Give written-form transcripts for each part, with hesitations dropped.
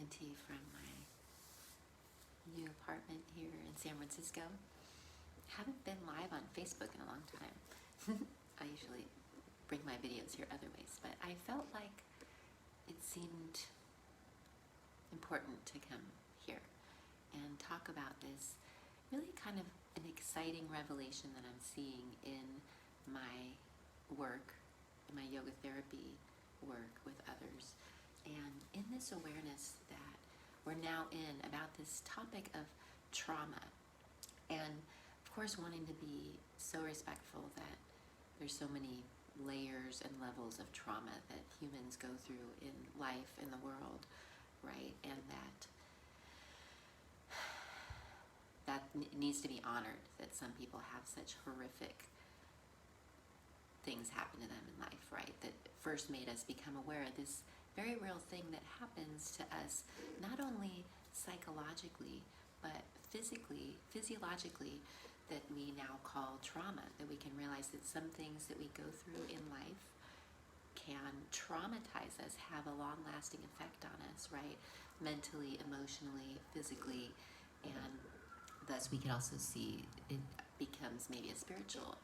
coming to you from my new apartment here in San Francisco. Haven't been live on Facebook in a long time. I usually bring my videos here other ways, but I felt like it seemed important to come here and talk about this really kind of an exciting revelation that I'm seeing in my work, in my yoga therapy work with others. And in this awareness that we're now in about this topic of trauma, and of course wanting to be so respectful that there's so many layers and levels of trauma that humans go through in life, in the world, right? And that needs to be honored, that some people have such horrific things happen to them in life, right? That first made us become aware of this very real thing that happens to us, not only psychologically, but physiologically, that we now call trauma, that we can realize that some things that we go through in life can traumatize us, have a long-lasting effect on us, right? Mentally, emotionally, physically, and thus we can also see it becomes maybe a spiritual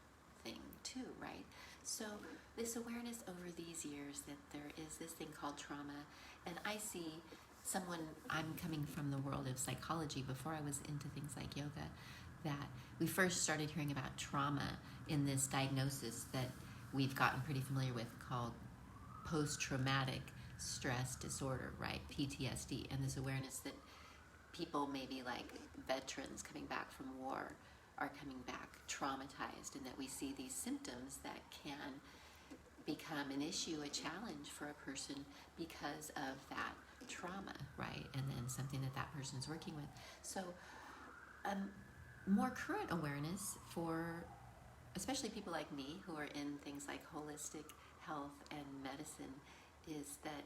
thing too, right? So this awareness over these years that there is this thing called trauma, and I see I'm coming from the world of psychology before I was into things like yoga, that we first started hearing about trauma in this diagnosis that we've gotten pretty familiar with called post-traumatic stress disorder, right? PTSD, and this awareness that people maybe like veterans coming back from war are coming back traumatized, and that we see these symptoms that can become an issue, a challenge for a person because of that trauma, right? And then something that person is working with. So more current awareness for especially people like me who are in things like holistic health and medicine is that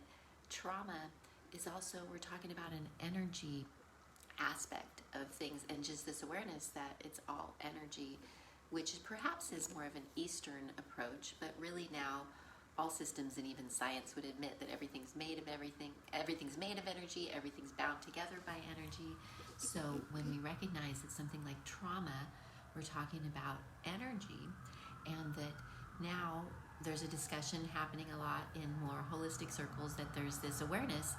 trauma is also, we're talking about an energy aspect of things, and just this awareness that it's all energy, which perhaps is more of an Eastern approach, but really now all systems and even science would admit that everything's made of everything, everything's made of energy, everything's bound together by energy. So when we recognize that something like trauma, we're talking about energy, and that now there's a discussion happening a lot in more holistic circles that there's this awareness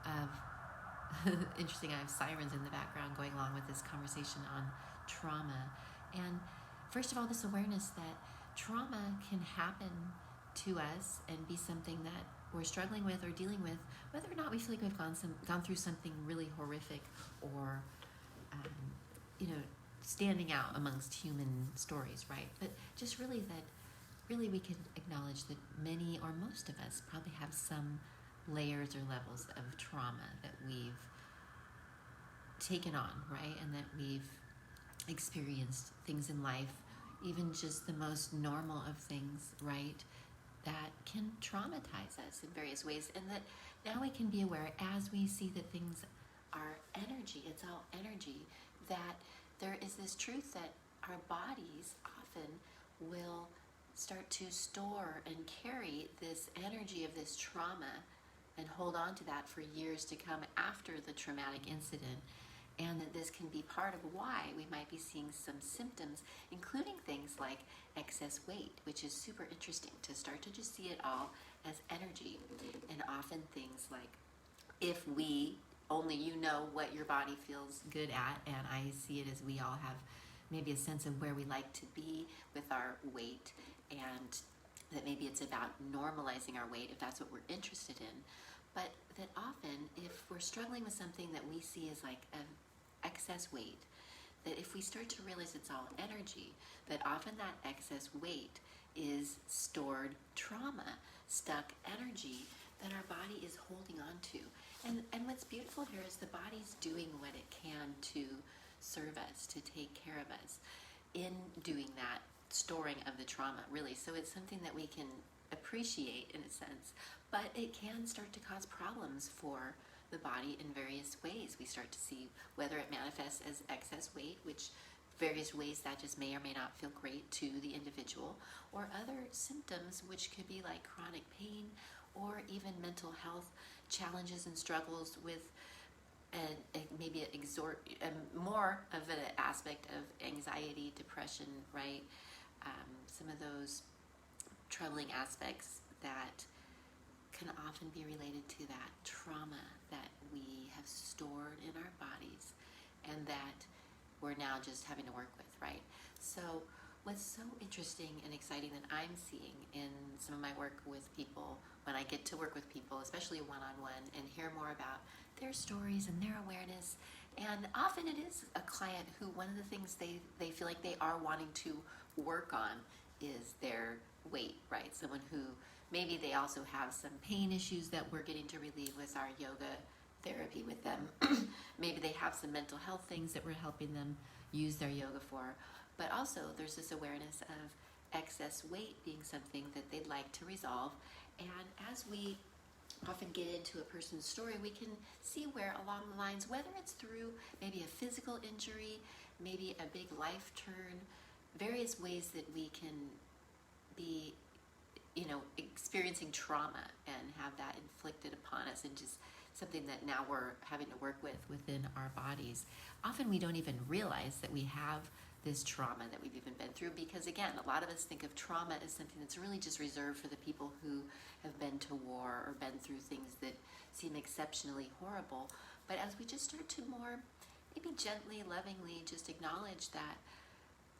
of interesting, I have sirens in the background going along with this conversation on trauma. And first of all, this awareness that trauma can happen to us and be something that we're struggling with or dealing with, whether or not we feel like we've gone through something really horrific or standing out amongst human stories, right? But just really that really we can acknowledge that many or most of us probably have some layers or levels of trauma that we've taken on, right? And that we've experienced things in life, even just the most normal of things, right? That can traumatize us in various ways, and that now we can be aware as we see that things are energy, it's all energy, that there is this truth that our bodies often will start to store and carry this energy of this trauma and hold on to that for years to come after the traumatic incident, and that this can be part of why we might be seeing some symptoms, including things like excess weight, which is super interesting to start to just see it all as energy. And often things like, if we only what your body feels good at, and I see it as we all have maybe a sense of where we like to be with our weight, and that maybe it's about normalizing our weight if that's what we're interested in. But that often, if we're struggling with something that we see as like an excess weight, that if we start to realize it's all energy, that often that excess weight is stored trauma, stuck energy that our body is holding on to. And what's beautiful here is the body's doing what it can to serve us, to take care of us in doing that storing of the trauma, really. So it's something that we can appreciate in a sense, but it can start to cause problems for the body in various ways. We start to see whether it manifests as excess weight, which various ways that just may or may not feel great to the individual, or other symptoms which could be like chronic pain or even mental health challenges and struggles with maybe more of an aspect of anxiety, depression, right? Some of those troubling aspects that can often be related to that trauma that we have stored in our bodies and that we're now just having to work with, right? So what's so interesting and exciting that I'm seeing in some of my work with people, when I get to work with people, especially one-on-one, and hear more about their stories and their awareness, and often it is a client who one of the things they feel like they are wanting to work on is their weight, right? Someone who maybe they also have some pain issues that we're getting to relieve with our yoga therapy with them. Maybe they have some mental health things that we're helping them use their yoga for. But also there's this awareness of excess weight being something that they'd like to resolve. And as we often get into a person's story, we can see where along the lines, whether it's through maybe a physical injury, maybe a big life turn, various ways that we can be, experiencing trauma and have that inflicted upon us, and just something that now we're having to work with within our bodies. Often we don't even realize that we have this trauma that we've even been through, because again, a lot of us think of trauma as something that's really just reserved for the people who have been to war or been through things that seem exceptionally horrible. But as we just start to more, maybe gently, lovingly just acknowledge that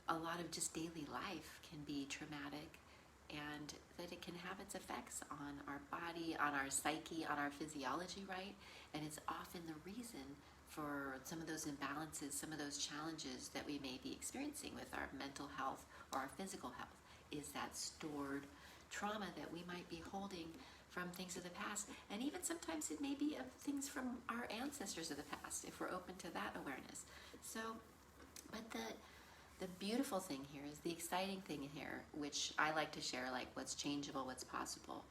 a lot of just daily life can be traumatic, and that it can have its effects on our body, on our psyche, on our physiology, right? And it's often the reason for some of those imbalances, some of those challenges that we may be experiencing with our mental health or our physical health, is that stored trauma that we might be holding from things of the past. And even sometimes it may be of things from our ancestors of the past, if we're open to that awareness. So, but the beautiful thing here is, the exciting thing here, which I like to share, like what's changeable, what's possible,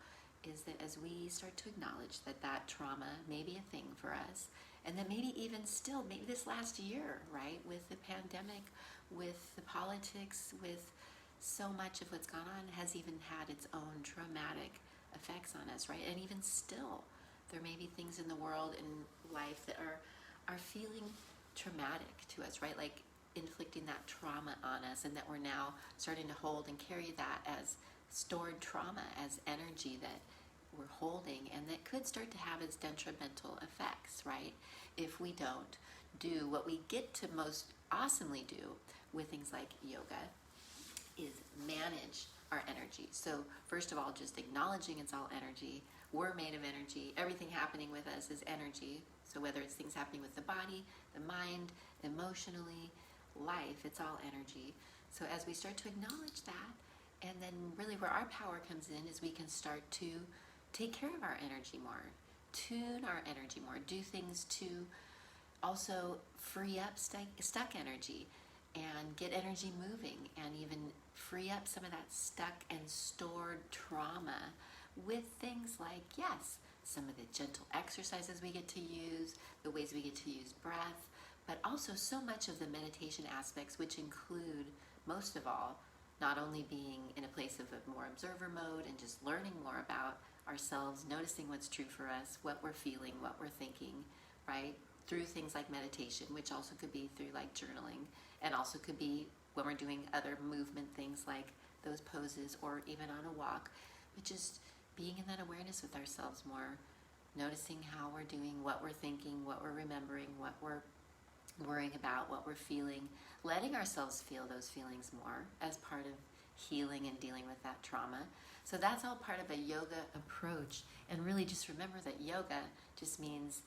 is that as we start to acknowledge that that trauma may be a thing for us, and then maybe even still, maybe this last year, right, with the pandemic, with the politics, with so much of what's gone on, has even had its own traumatic effects on us, right? And even still, there may be things in the world and life that are feeling traumatic to us, right? Like inflicting that trauma on us, and that we're now starting to hold and carry that as stored trauma, as energy that we're holding, and that could start to have its detrimental effects, right? If we don't do what we get to most awesomely do with things like yoga, is manage our energy. So first of all, just acknowledging it's all energy. We're made of energy. Everything happening with us is energy. So whether it's things happening with the body, the mind, emotionally, life, it's all energy. So as we start to acknowledge that, and then really where our power comes in is we can start to take care of our energy more, tune our energy more, do things to also free up stuck energy and get energy moving, and even free up some of that stuck and stored trauma with things like, yes, some of the gentle exercises we get to use, the ways we get to use breath, but also so much of the meditation aspects, which include, most of all, not only being in a place of a more observer mode and just learning more about ourselves, noticing what's true for us, what we're feeling, what we're thinking, right? Through things like meditation, which also could be through like journaling, and also could be when we're doing other movement things like those poses, or even on a walk, but just being in that awareness with ourselves more, noticing how we're doing, what we're thinking, what we're remembering, what we're worrying about, what we're feeling, letting ourselves feel those feelings more as part of healing and dealing with that trauma. So that's all part of a yoga approach. And really just remember that yoga just means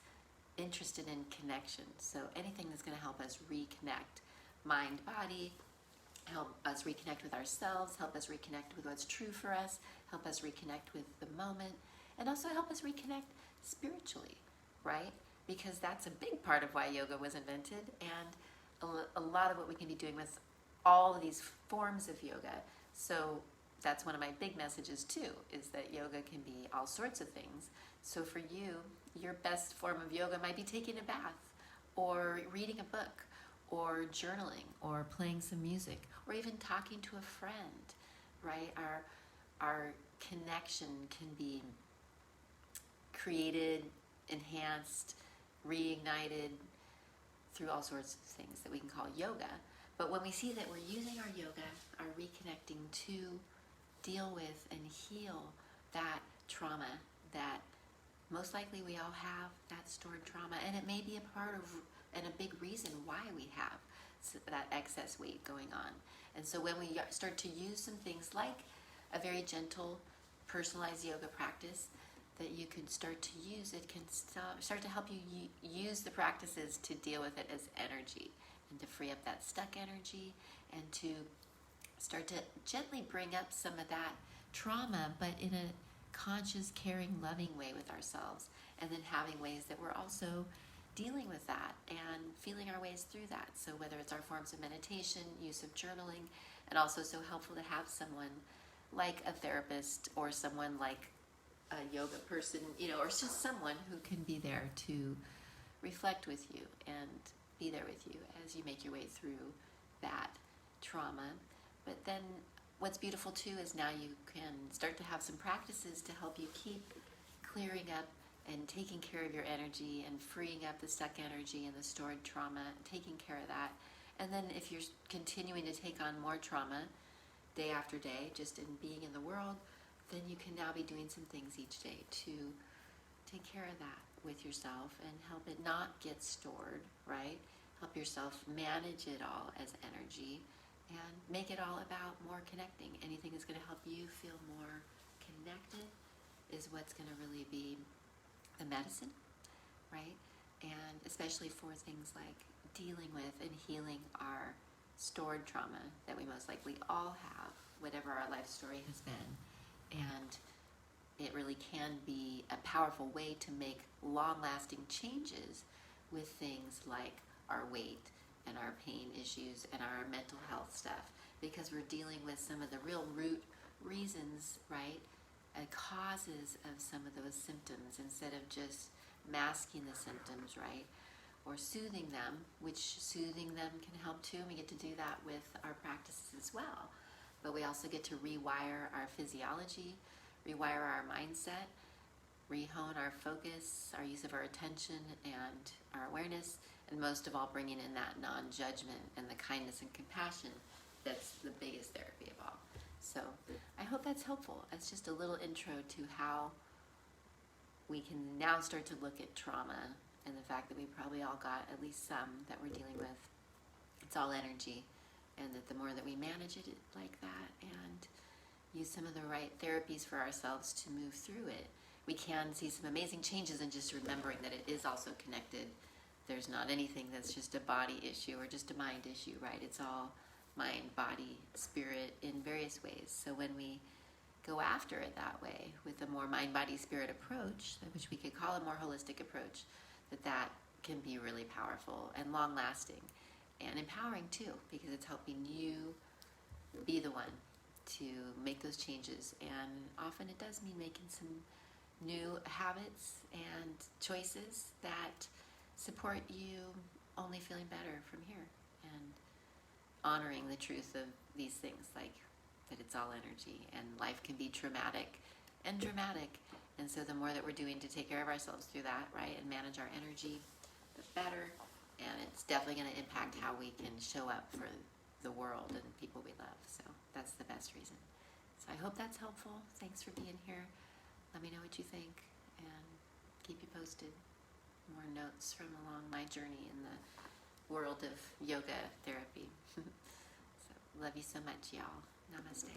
interested in connection. So anything that's going to help us reconnect mind, body, help us reconnect with ourselves, help us reconnect with what's true for us, help us reconnect with the moment, and also help us reconnect spiritually, right? Because that's a big part of why yoga was invented, and a lot of what we can be doing with all of these forms of yoga. So that's one of my big messages too, is that yoga can be all sorts of things. So for you, your best form of yoga might be taking a bath, or reading a book, or journaling, or playing some music, or even talking to a friend, right? Our connection can be created, enhanced, reignited through all sorts of things that we can call yoga. But when we see that we're using our yoga, our reconnecting to deal with and heal that trauma that most likely we all have, that stored trauma, and it may be a part of and a big reason why we have that excess weight going on. And so when we start to use some things like a very gentle, personalized yoga practice that you can start to use, it can start to help you use the practices to deal with it as energy and to free up that stuck energy and to start to gently bring up some of that trauma, but in a conscious, caring, loving way with ourselves, and then having ways that we're also dealing with that and feeling our ways through that. So whether it's our forms of meditation, use of journaling, and also so helpful to have someone like a therapist or someone like a yoga person, or just someone who can be there to reflect with you and be there with you as you make your way through that trauma. But then what's beautiful too is now you can start to have some practices to help you keep clearing up and taking care of your energy and freeing up the stuck energy and the stored trauma, taking care of that. And then if you're continuing to take on more trauma day after day, just in being in the world, then you can now be doing some things each day to take care of that with yourself and help it not get stored, right? Help yourself manage it all as energy and make it all about more connecting. Anything that's going to help you feel more connected is what's going to really be the medicine, right? And especially for things like dealing with and healing our stored trauma that we most likely all have, whatever our life story has been. And it really can be a powerful way to make long-lasting changes with things like our weight and our pain issues and our mental health stuff, because we're dealing with some of the real root reasons, right? Causes of some of those symptoms instead of just masking the symptoms, right? Or soothing them, which soothing them can help too, and we get to do that with our practices as well. But we also get to rewire our physiology, rewire our mindset, rehone our focus, our use of our attention and our awareness, and most of all bringing in that non-judgment and the kindness and compassion that's the biggest therapy of all. So I hope that's helpful. It's just a little intro to how we can now start to look at trauma and the fact that we probably all got at least some that we're dealing with. It's all energy, and that the more that we manage it like that and use some of the right therapies for ourselves to move through it, we can see some amazing changes in just remembering that it is also connected. There's not anything that's just a body issue or just a mind issue, right? It's all mind, body, spirit in various ways. So when we go after it that way with a more mind, body, spirit approach, which we could call a more holistic approach, that can be really powerful and long-lasting and empowering too, because it's helping you be the one to make those changes. And often it does mean making some new habits and choices that support you only feeling better from here and honoring the truth of these things, like that it's all energy and life can be traumatic and dramatic. And so the more that we're doing to take care of ourselves through that, right, and manage our energy, the better. And it's definitely going to impact how we can show up for the world and people we love. So that's the best reason. So I hope that's helpful. Thanks for being here. Let me know what you think and keep you posted. More notes from along my journey in the world of yoga therapy. So love you so much, y'all. Namaste.